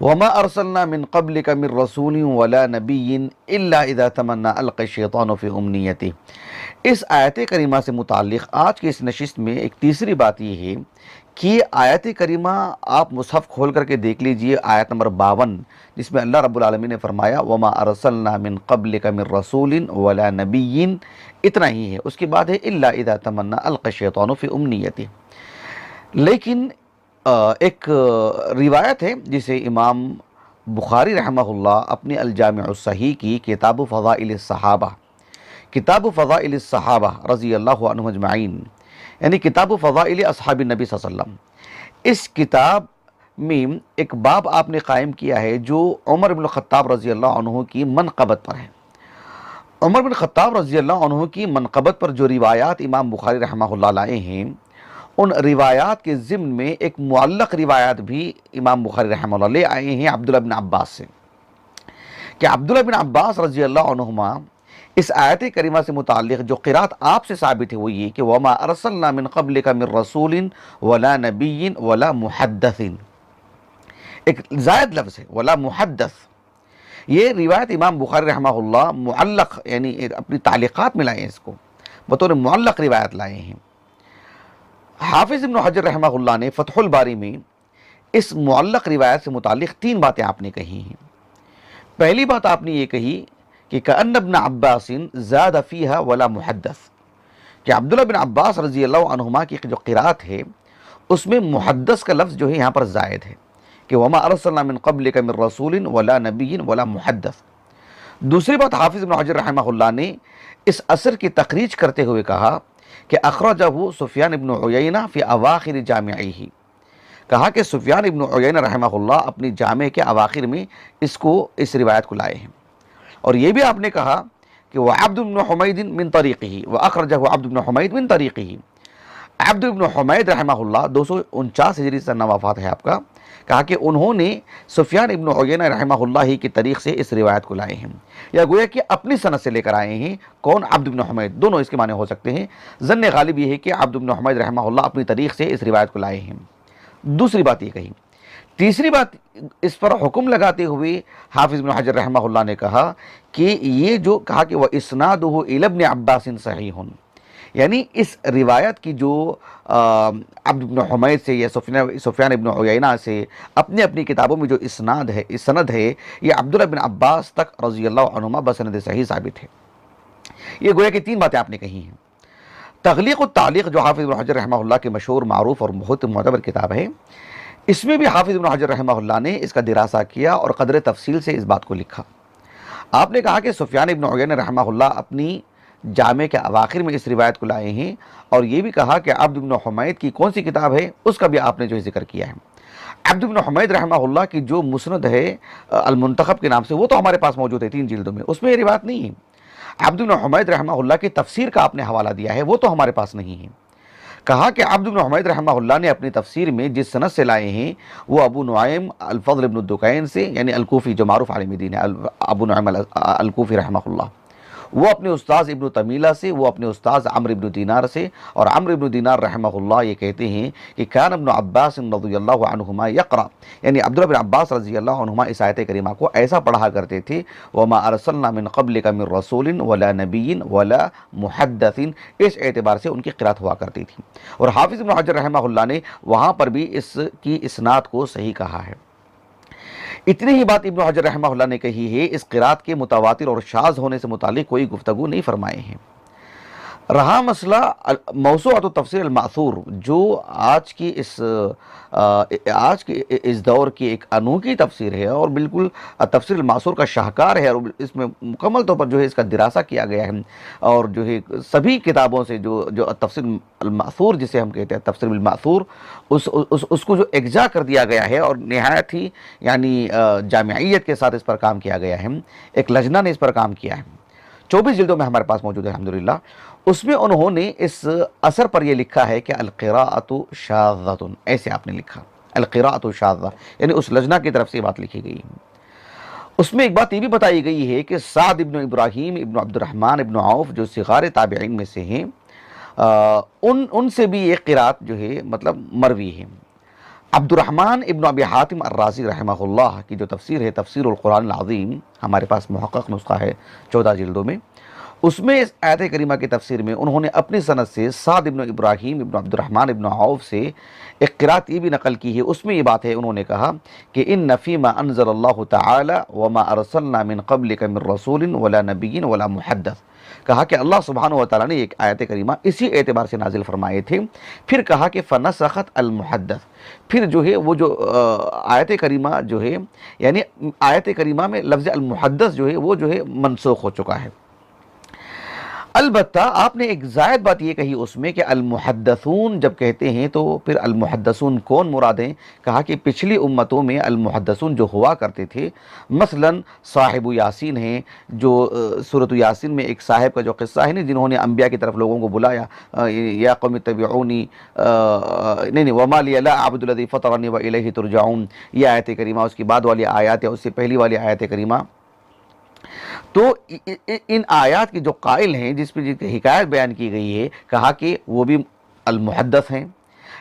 وما ارسلنا من قبلك من رسول ولا نبی الا اذا تمنى القى الشیطان فی امنیته۔ اس آیت کریمہ سے متعلق آج کی اس نشست میں ایک تیسری بات یہ ہے کہ آیت کریمہ آپ مصحف کھول کر کے دیکھ لیجئے، آیت نمبر 52، جس میں اللہ رب العالمین نے فرمایا وما ارسلنا من قبلك من رسول ولا نبی، اتنا ہی ہے۔ اس کے بعد ہے الا اذا تمنى القى الشیطان فی امنیته۔ لیکن ایک روایت ہے جسے امام بخاری رحمہ اللہ اپنی الجامع الصحیح کی کتاب فضائل الصحابہ، کتاب فضائل الصحابہ رضی اللہ عنہم اجمعین، یعنی کتاب فضائل اصحاب النبی صلی اللہ علیہ وسلم، اس کتاب میں ایک باب آپ نے قائم کیا ہے جو عمر بن الخطاب رضی اللہ عنہ کی منقبت پر ہے۔ عمر بن الخطاب رضی اللہ عنہ کی منقبت پر جو روایات امام بخاری رحمہ اللہ لائے ہیں، ان روایات کے ضمن میں ایک معلق روایات بھی امام بخاری رحمہ اللہ لے آئے ہیں عبداللہ بن عباس سے، کہ عبداللہ بن عباس رضی اللہ عنہما اس آیت کریمہ سے متعلق جو قرات آپ سے ثابت ہے وہ یہ کہ وَمَا أَرْسَلْنَا مِن قَبْلِكَ مِن رَسُولٍ وَلَا نَبِيٍّ وَلَا مُحَدَّثٍ، ایک زائد لفظ ہے وَلَا مُحَدَّث۔ یہ روایت امام بخاری رحمہ اللہ معلق یعنی اپنی تعلیقات میں لائے ہیں، اس کو بطور معلق روایت لائے ہیں۔ حافظ ابن حجر رحمہ اللہ نے فتح الباری میں اس معلق روایت سے متعلق 3 باتیں آپ نے کہی ہیں۔ پہلی بات آپ نے یہ کہی کہ کأن ابن عباس زاد فیہا ولا محدث، کہ عبداللہ بن عباس رضی اللہ عنہما کی جو قرات ہے اس میں محدث کا لفظ جو ہے یہاں پر زائد ہے، کہ وما ارسلنا من قبلک من رسول ولا نبی ولا محدث۔ دوسری بات حافظ ابن حجر رحمہ اللہ نے اس اثر کی تخریج کرتے ہوئے کہا کہ اخرجہ سفیان ابن عیینہ فی اواخر جامعہ، کہا کہ سفیان ابن عیینہ رحمہ اللہ اپنی جامع کے اواخر میں اس روایت کو لائے ہیں۔ اور یہ بھی آپ نے کہا کہ وعبد بن حمید من طریقہ، واخرجہ عبد بن حمید من طریقہ، عبد بن حمید رحمہ اللہ 249 ہجری سنہ وفات ہے آپ کا، کہا کہ انہوں نے سفیان ابن عیینہ رحمہ اللہ ہی کی طریق سے اس روایت کو لائے ہیں، یا گویا کہ اپنی سند سے لے کر آئے ہیں۔ کون؟ عبد بن حمید، دونوں اس کے معنی ہو سکتے ہیں۔ ظن غالب یہ ہے کہ عبد بن حمید رحمہ اللہ اپنی طریق سے اس روایت کو لائے ہیں۔ دوسری بات یہ کہی۔ تیسری بات اس پر حکم لگاتے ہوئے حافظ بن حجر رحمہ اللہ نے کہا کہ یہ جو کہا کہ وَإِسْنَادُهُ إِلَى ابْنِ عَبَّاسٍ صَحِيحٌ، یعنی اس روایت کی جو عبد بن حمید سے یا سفیان ابن عیینہ سے اپنی کتابوں میں جو اسناد ہے، اس سند ہے، یہ عبداللہ بن عباس تک رضی اللہ عنہما بسند صحیح ثابت ہے۔ یہ گویا کہ 3 باتیں آپ نے کہی ہیں۔ تغلیق التعلیق جو حافظ بن حجر رحمہ اللہ کی مشہور، معروف اور بہت معتبر کتاب ہے، اس میں بھی حافظ بن حجر رحمہ اللہ نے اس کا دراسہ کیا اور قدر تفصیل سے اس بات کو لکھا۔ آپ نے کہا کہ سفیان ابن عیینہ رحمہ اللہ اپنی جامع کے اواخر میں اس روایت کو لائے ہیں، اور یہ بھی کہا کہ عبد بن حمید کی کون سی کتاب ہے اس کا بھی آپ نے جو ذکر کیا ہے۔ عبد بن حمید رحمہ اللہ کی جو مسند ہے المنتخب کے نام سے، وہ تو ہمارے پاس موجود ہے 3 جلدوں میں، اس میں یہ روایت نہیں ہے۔ عبد بن حمید رحمہ اللہ کی تفسیر کا آپ نے حوالہ دیا ہے، وہ تو ہمارے پاس نہیں ہے۔ کہا کہ عبد بن حمید رحمہ اللہ نے اپنی تفسیر میں جس سند سے لائے ہیں وہ ابو نعیم الفضل بن الدکین سے، یعنی الکوفی جو معروف عالم دین ہے، ابو نعیم الکوفی رحمہ اللہ، وہ اپنے استاذ ابن تمیلہ سے، وہ اپنے استاذ عمرو ابن دینار سے، اور عمرو ابن دینار رحمہ اللہ یہ کہتے ہیں کہ کان ابن عباس رضی اللہ عنہما یقرأ، یعنی عبداللہ بن عباس رضی اللہ عنہما اس آیت کریمہ کو ایسا پڑھا کرتے تھے وما ارسلنا من قبلک من رسول ولا نبی ولا محدث، اس اعتبار سے ان کی قرات ہوا کرتی تھی۔ اور حافظ ابن حجر رحمہ اللہ نے وہاں پر بھی اس کی اسناد کو صحیح کہا ہے۔ اتنی ہی بات ابن حجر رحمہ اللہ نے کہی ہے، اس قرات کے متواتر اور شاذ ہونے سے متعلق کوئی گفتگو نہیں فرمائے ہیں۔ رہا مسئلہ موسوعۃ التفسیر المأثور، جو آج کی اس دور کی ایک انوکھی تفسیر ہے اور بالکل تفسیر المأثور کا شاہکار ہے، اور اس میں مکمل طور پر جو ہے اس کا دراسہ کیا گیا ہے، اور جو ہے سبھی کتابوں سے جو تفسیر المأثور جسے ہم کہتے ہیں تفسیر المأثور، اس کو جو اجزا کر دیا گیا ہے، اور نہایت ہی یعنی جامعیت کے ساتھ اس پر کام کیا گیا ہے۔ ایک لجنہ نے اس پر کام کیا ہے، 24 جلدوں میں ہمارے پاس موجود ہے الحمدللہ۔ اس میں انہوں نے اس اثر پر یہ لکھا ہے کہ القراءۃ شاذۃ، ایسے آپ نے لکھا القراءۃ شاذہ، یعنی اس لجنہ کی طرف سے بات لکھی گئی۔ اس میں ایک بات یہ بھی بتائی گئی ہے کہ سعد ابن ابراہیم ابن عبد الرحمن ابن عوف جو صغار تابعین میں سے ہیں، ان سے بھی یہ قرات جو ہے مطلب مروی ہے۔ عبد الرحمن ابن ابی حاتم الرازی رحمہ اللہ کی جو تفسیر ہے تفسیر القرآن العظیم، ہمارے پاس محقق نسخہ ہے 14 جلدوں میں، اس میں اس آیت کریمہ کی تفسیر میں انہوں نے اپنی سند سے سعد ابن ابراہیم ابن عبد الرحمن ابن عوف سے ایک قرات یہ بھی نقل کی ہے، اس میں یہ بات ہے، انہوں نے کہا کہ ان فیما انزل اللہ تعالی وما ارسلنا من قبلک من رسول ولا نبی ولا محدث، کہا کہ اللہ سبحانہ وتعالی نے ایک آیت کریمہ اسی اعتبار سے نازل فرمائے تھے، پھر کہا کہ فنسخت المحدث، پھر جو ہے وہ جو آیت کریمہ جو ہے یعنی آیت کریمہ میں لفظ المحدث جو ہے وہ جو ہے منسوخ ہو چکا ہے۔ البتہ آپ نے ایک زائد بات یہ کہی اس میں کہ المحدثون جب کہتے ہیں تو پھر المحدثون کون مراد ہیں؟ کہا کہ پچھلی امتوں میں المحدثون جو ہوا کرتے تھے، مثلا صاحب یاسین ہیں، جو سورۃ یاسین میں ایک صاحب کا جو قصہ ہے جنہوں نے انبیاء کی طرف لوگوں کو بلایا، یا قوم اتبعونی نہیں وما لی لا اعبد الذی فطرنی والیہ ترجعون، یہ آیت کریمہ، اس کی بعد والی آیات یا اس سے پہلی والی آیت کریمہ، تو ان آیات کے جو قائل ہیں جس پہ حکایت بیان کی گئی ہے، کہا کہ وہ بھی المحدث ہیں۔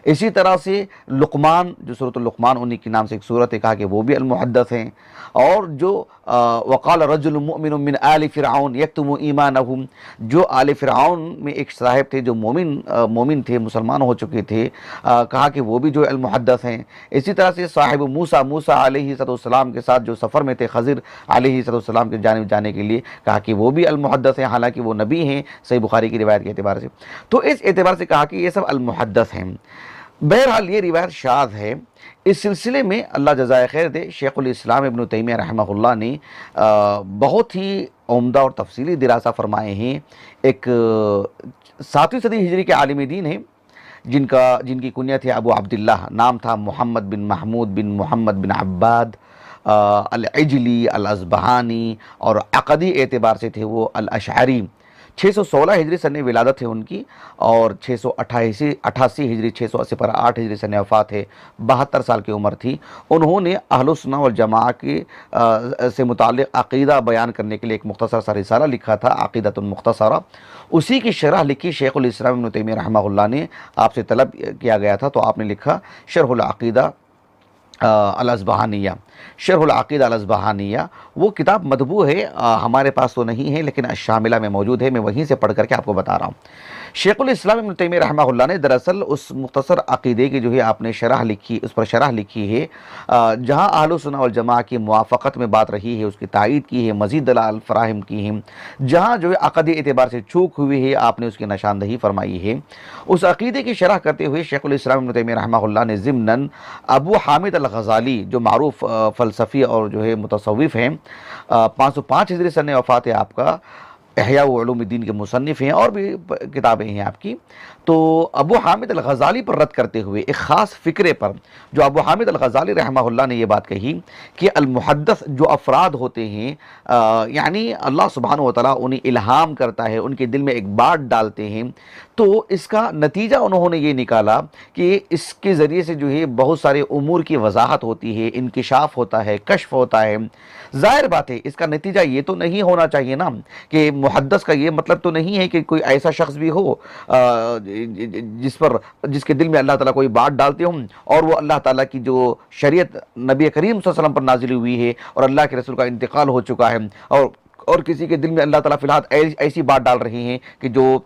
اسی طرح سے لقمان، جو سورۃ اللقمان انہی کے نام سے ایک سورت ہے، کہا کہ وہ بھی المحدث ہیں۔ اور جو وقال رجل مؤمن من آل فرعون یکتم ایمانہ، جو آل فرعون میں ایک صاحب تھے جو مومن تھے، مسلمان ہو چکے تھے، کہا کہ وہ بھی جو المحدث ہیں۔ اسی طرح سے صاحب موسیٰ علیہ السلام کے ساتھ جو سفر میں تھے خضر علیہ السلام کی جانب جانے کے لیے، کہا کہ وہ بھی المحدث ہیں، حالانکہ وہ نبی ہیں صحیح بخاری کی روایت کے اعتبار سے۔ تو اس اعتبار سے کہا کہ یہ سب المحدث ہیں۔ بہرحال یہ روایت شاذ ہے۔ اس سلسلے میں اللہ جزائے خیر دے، شیخ الاسلام ابن تیمیہ رحمہ اللہ نے بہت ہی عمدہ اور تفصیلی دراسہ فرمائے ہیں۔ ایک 7ویں صدی ہجری کے عالم دین ہیں جن کی کنیت ہے ابو عبداللہ، نام تھا محمد بن محمود بن محمد بن عباد العجلی الاصبہانی، اور عقدی اعتبار سے تھے وہ الاشعری۔ 616 ہجری سن ولادت ہے ان کی، اور 688 ہجری 680 پر 8 ہجری سن وفات ہے، 72 سال کی عمر تھی۔ انہوں نے اہل السنہ والجماعہ کے سے متعلق عقیدہ بیان کرنے کے لیے ایک مختصر سا رسالہ لکھا تھا، عقیدۃ مختصرہ، اسی کی شرح لکھی شیخ الاسلام ابن تیمیہ رحمہ اللہ نے، آپ سے طلب کیا گیا تھا تو آپ نے لکھا شرح العقیدہ الاصبہانیہ، شرح العقیدہ الاصبہانیہ۔ وہ کتاب مطبوع ہے، ہمارے پاس تو نہیں ہے لیکن الشاملہ میں موجود ہے، میں وہیں سے پڑھ کر کے آپ کو بتا رہا ہوں۔ شیخ الاسلام ابن تیمیہ رحمہ اللہ نے دراصل اس مختصر عقیدے کی جو ہے آپ نے شرح لکھی، اس پر شرح لکھی ہے، جہاں اہل السنہ والجماعہ کی موافقت میں بات رہی ہے، اس کی تائید کی ہے، مزید دلائل فراہم کی ہیں، جہاں جو ہے عقدی اعتبار سے چوک ہوئی ہے آپ نے اس کی نشاندہی فرمائی ہے۔ اس عقیدے کی شرح کرتے ہوئے شیخ الاسلام ابن تیمیہ رحمہ اللہ نے ضمناً ابو حامد الغزالی، جو معروف فلسفی اور جو ہے متصوف ہیں، 505 ہجری سن وفات ہے آپ کا، احیاء علوم الدین کے مصنف ہیں، اور بھی کتابیں ہیں آپ کی۔ تو ابو حامد الغزالی پر رد کرتے ہوئے ایک خاص فکرے پر، جو ابو حامد الغزالی رحمہ اللہ نے یہ بات کہی کہ المحدث جو افراد ہوتے ہیں، یعنی اللہ سبحانہ وتعالیٰ انہیں الہام کرتا ہے، ان کے دل میں ایک بات ڈالتے ہیں، تو اس کا نتیجہ انہوں نے یہ نکالا کہ اس کے ذریعے سے جو ہے بہت سارے امور کی وضاحت ہوتی ہے، انکشاف ہوتا ہے، کشف ہوتا ہے۔ ظاہر بات ہے اس کا نتیجہ یہ تو نہیں ہونا چاہیے نا کہ محدث کا یہ مطلب تو نہیں ہے کہ کوئی ایسا شخص بھی ہو جس کے دل میں اللہ تعالیٰ کوئی بات ڈالتے ہوں، اور وہ اللہ تعالیٰ کی جو شریعت نبی کریم صلی اللہ علیہ وسلم پر نازل ہوئی ہے اور اللہ کے رسول کا انتقال ہو چکا ہے، اور کسی کے دل میں اللہ تعالیٰ فی الحال ایسی بات ڈال رہے ہیں کہ جو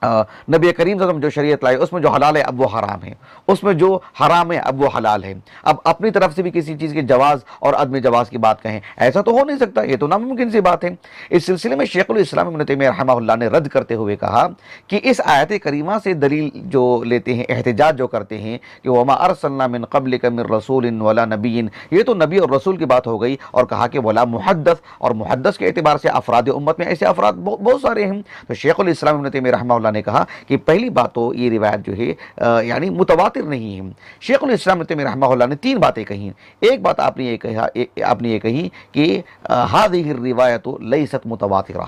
نبی کریم صلی اللہ علیہ وسلم جو شریعت لائے اس میں جو حلال ہے اب وہ حرام ہے، اس میں جو حرام ہے اب وہ حلال ہے۔ اب اپنی طرف سے بھی کسی چیز کے جواز اور عدم جواز کی بات کہیں، ایسا تو ہو نہیں سکتا، یہ تو ناممکن سی بات ہے۔ اس سلسلے میں شیخ الاسلام ابن تیمیہ رحمہ اللہ نے رد کرتے ہوئے کہا کہ اس آیت کریمہ سے دلیل جو لیتے ہیں، احتجاج جو کرتے ہیں کہ وما ارسلنا من قبلک من رسول ولا نبی، یہ تو نبی اور رسول کی بات ہو گئی، اور کہا کہ ولا محدث، اور محدث کے اعتبار سے افراد امت میں ایسے افراد بہت سارے ہیں۔ تو شیخ الاسلام ابن تیمیہ رحمہ اللہ نے کہا کہ پہلی بات تو یہ روایت جو ہے یعنی متواتر نہیں ہے۔ شیخ الاسلام ابن تیمیہ رحمہ اللہ نے 3 باتیں کہیں۔ ایک بات آپ نے یہ کہی کہ هذه الروایت لیست متواترہ،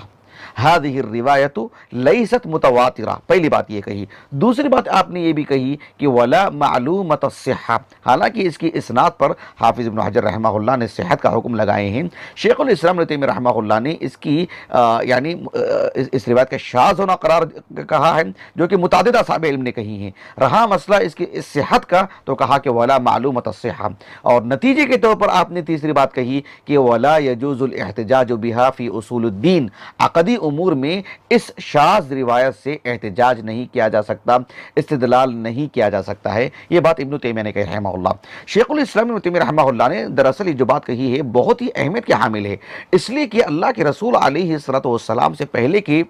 هذه الروایت لیست متواترہ، پہلی بات یہ کہی۔ دوسری بات آپ نے یہ بھی کہی کہ ولا معلومۃ الصحہ، حالانکہ اس کی اسناد پر حافظ ابن حجر رحمہ اللہ نے صحت کا حکم لگائے ہیں۔ شیخ الاسلام ابن تیمیہ رحمہ اللہ نے اس کی یعنی اس روایت کا شاذ ہونا قرار کہا ہے، جو کہ متعدد اصحاب علم نے کہی ہیں۔ رہا مسئلہ اس کی صحت کا تو کہا کہ ولا معلومۃ الصحہ، اور نتیجے کے طور پر آپ نے تیسری بات کہی کہ ولا یجوز الاحتجاج بها فی اصول الدین، عقدی امور میں اس شاذ روایت سے احتجاج نہیں کیا جا سکتا، استدلال نہیں کیا جا سکتا ہے۔ یہ بات ابن تیمیہ نے کہی رحمہ اللہ۔ شیخ الاسلام ابن تیمیہ رحمہ اللہ نے دراصل یہ جو بات کہی ہے بہت ہی اہمیت کے حامل ہے، اس لیے کہ اللہ کے رسول علیہ السلام سے پہلے کی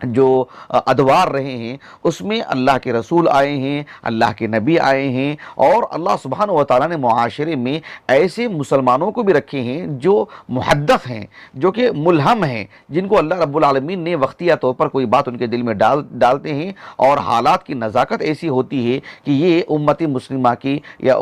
جو ادوار رہے ہیں اس میں اللہ کے رسول آئے ہیں، اللہ کے نبی آئے ہیں، اور اللہ سبحانہ و تعالیٰ نے معاشرے میں ایسے مسلمانوں کو بھی رکھے ہیں جو محدث ہیں، جو کہ ملہم ہیں، جن کو اللہ رب العالمین نے وقتیہ طور پر کوئی بات ان کے دل میں ڈالتے ہیں، اور حالات کی نزاکت ایسی ہوتی ہے کہ یہ امت مسلمہ کی یا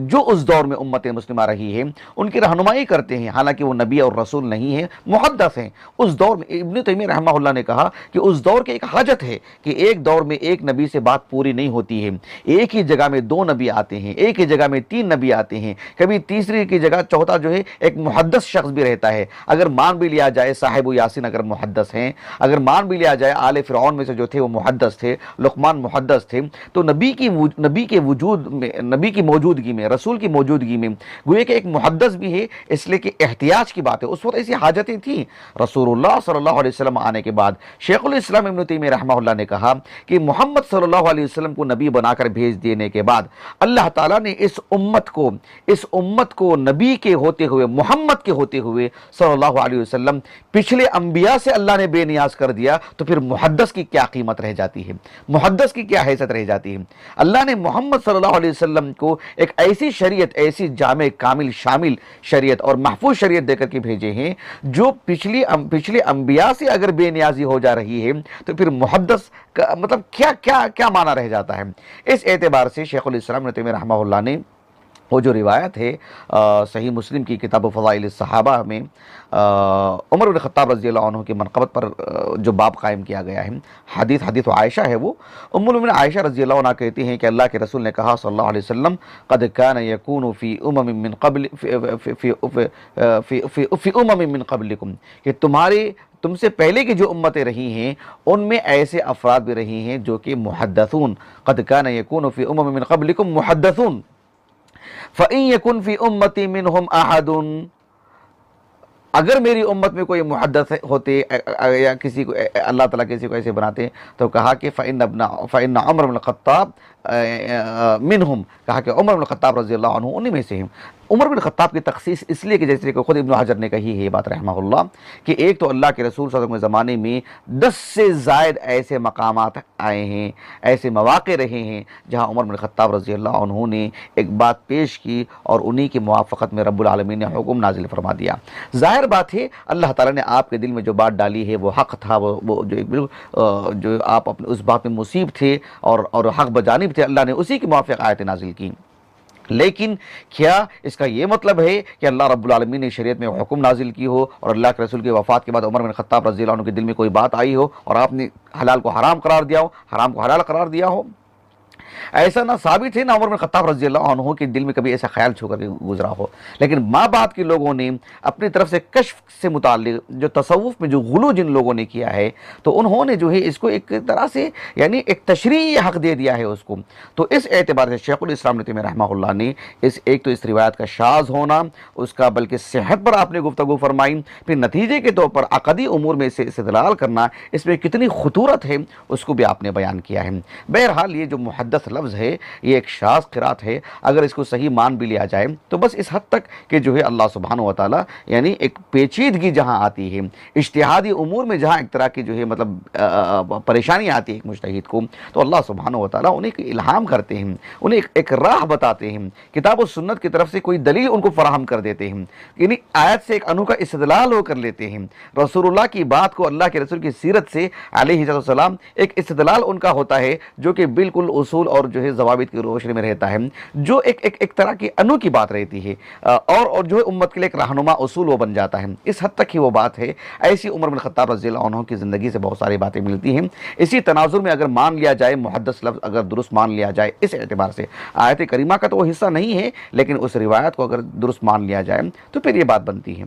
جو اس دور میں امت مسلمہ رہی ہے ان کی رہنمائی کرتے ہیں، حالانکہ وہ نبی اور رسول نہیں ہیں، محدث ہیں۔ اس دور میں ابن تیمیہ رحمہ اللہ نے کہا کہ اس دور کے ایک حاجت ہے کہ ایک دور میں ایک نبی سے بات پوری نہیں ہوتی ہے، ایک ہی جگہ میں 2 نبی آتے ہیں، ایک ہی جگہ میں 3 نبی آتے ہیں، کبھی تیسری کی جگہ چوتھا جو ہے ایک محدث شخص بھی رہتا ہے۔ اگر مان بھی لیا جائے صاحب یاسین اگر محدث ہیں، اگر مان بھی لیا جائے آل فرعون میں سے جو تھے وہ محدث تھے، لقمان محدث تھے، تو نبی کی وجود میں، نبی کی موجودگی میں، رسول کی موجودگی میں گویا کہ ایک محدث بھی ہے، اس لیے کہ احتیاج کی بات ہے۔ اس وقت ایسی حاجتیں تھیں۔ رسول اللہ صلی اللہ علیہ وسلم آنے کے بعد شیخ الاسلام ابن تیمیہ رحمہ اللہ نے کہا کہ محمد صلی اللہ علیہ وسلم کو نبی بنا کر بھیج دینے کے بعد اللہ تعالیٰ نے اس امت کو نبی کے ہوتے ہوئے، محمد کے ہوتے ہوئے صلی اللہ علیہ وسلم پچھلے انبیاء سے اللہ نے بے نیاز کر دیا، تو پھر محدث کی کیا قیمت رہ جاتی ہے، محدث کی کیا حیثیت رہ جاتی ہے۔ اللہ نے محمد صلی اللہ علیہ وسلم کو ایک ایسی شریعت، ایسی جامع کامل شامل شریعت اور محفوظ شریعت دے کر کے بھیجے ہیں جو پچھلے انبیاء سے اگر بے نیازی ہو جا رہی ہے تو پھر محدث کا مطلب کیا معنی رہ جاتا ہے۔ اس اعتبار سے شیخ الاسلام ابن تیمیہ رحمہ اللہ نے وہ جو روایت ہے صحیح مسلم کی کتاب فضائل الصحابہ میں عمر بن خطاب رضی اللہ عنہ کی منقبت پر جو باب قائم کیا گیا ہے، حدیث عائشہ ہے، وہ ام المؤمنین عائشہ رضی اللہ عنہ کہتی ہیں کہ اللہ کے رسول نے کہا صلی اللہ علیہ وسلم قد کان یکون فی امم من قبلکم، کہ تم سے پہلے کی جو امتیں رہی ہیں ان میں ایسے افراد بھی رہی ہیں جو کہ محدثون، قد کان یکون فی امم من قبلکم محدثون فَإِن يَكُنْ فِي أُمَّتِي مِنْهُمْ أَحَدٌ، اگر میری امت میں کوئی محدث ہوتے یا کسی کو اللہ تعالیٰ کسی کو ایسے بناتے تو کہا کہ فَإِنَّ عمر بن الخطاب منہم، کہا کہ عمر بن الخطاب رضی اللہ عنہ انہی میں سے ہیں۔ عمر بن الخطاب کی تخصیص اس لیے کہ جیسے کہ خود ابن حجر نے کہی ہے یہ بات رحمہ اللہ کہ ایک تو اللہ کے رسول صلی اللہ علیہ وسلم کے زمانے میں 10 سے زائد ایسے مقامات آئے ہیں، ایسے مواقع رہے ہیں جہاں عمر بن الخطاب رضی اللہ عنہ نے ایک بات پیش کی اور انہی کی موافقت میں رب العالمین نے حکم نازل فرما دیا۔ ظاہر بات ہے اللہ تعالیٰ نے آپ کے دل میں جو بات ڈالی ہے وہ حق تھا، وہ جو آپ اپنے اس بات میں مصیب تھے اور حق بجانب تھے، اللہ نے اسی کی موافق آیت نازل کی۔ لیکن کیا اس کا یہ مطلب ہے کہ اللہ رب العالمین نے شریعت میں حکم نازل کی ہو اور اللہ کے رسول کی وفات کے بعد عمر بن خطاب رضی اللہ عنہ کے دل میں کوئی بات آئی ہو اور آپ نے حلال کو حرام قرار دیا ہو، حرام کو حلال قرار دیا ہو؟ ایسا نہ ثابت ہے نہ عمر بن خطاب رضی اللہ عنہ کے دل میں کبھی ایسا خیال چھو کر گزرا ہو، لیکن ماں بعد کے لوگوں نے اپنی طرف سے کشف سے متعلق جو تصوف میں جو غلو جن لوگوں نے کیا ہے تو انہوں نے جو ہے اس کو ایک طرح سے یعنی ایک تشریعی حق دے دیا ہے اس کو۔ تو اس اعتبار سے شیخ الاسلام ابن تیمیہ رحمہ اللہ نے ایک تو اس روایت کا شاذ ہونا، اس کا بلکہ صحت پر آپ نے گفتگو فرمائی، پھر نتیجے کے طور پر عقدی امور میں سے استدلال کرنا اس میں کتنی خطورت ہے اس کو بھی آپ نے بیان کیا ہے۔ بہرحال یہ جو محدث لفظ ہے یہ ایک شاذ قرات ہے، اگر اس کو صحیح مان بھی لیا جائے تو بس اس حد تک کہ جو ہے اللہ سبحانہ و تعالیٰ یعنی ایک پیچیدگی جہاں آتی ہے، اجتہادی امور میں جہاں ایک طرح کی جو ہے مطلب پریشانی آتی ہے ایک مجتہد کو، تو اللہ سبحانہ و تعالیٰ انہیں الہام کرتے ہیں، انہیں ایک راہ بتاتے ہیں، کتاب و سنت کی طرف سے کوئی دلیل ان کو فراہم کر دیتے ہیں، یعنی آیت سے ایک انوکھا استدلال وہ کر لیتے ہیں، رسول اللہ کی بات کو اللہ کے رسول کی سیرت سے علیہ السلام ایک استدلال ان کا ہوتا ہے جو کہ بالکل اصول اصول اور جو ہے ضوابط کی روشنی میں رہتا ہے، جو ایک طرح کی انوکھی بات رہتی ہے، اور جو ہے امت کے لیے ایک رہنما اصول وہ بن جاتا ہے، اس حد تک ہی وہ بات ہے۔ ایسی عمر بن خطاب رضی اللہ عنہ کی زندگی سے بہت ساری باتیں ملتی ہیں۔ اسی تناظر میں اگر مان لیا جائے، محدث لفظ اگر درست مان لیا جائے اس اعتبار سے، آیت کریمہ کا تو وہ حصہ نہیں ہے، لیکن اس روایت کو اگر درست مان لیا جائے تو پھر یہ بات بنتی ہے۔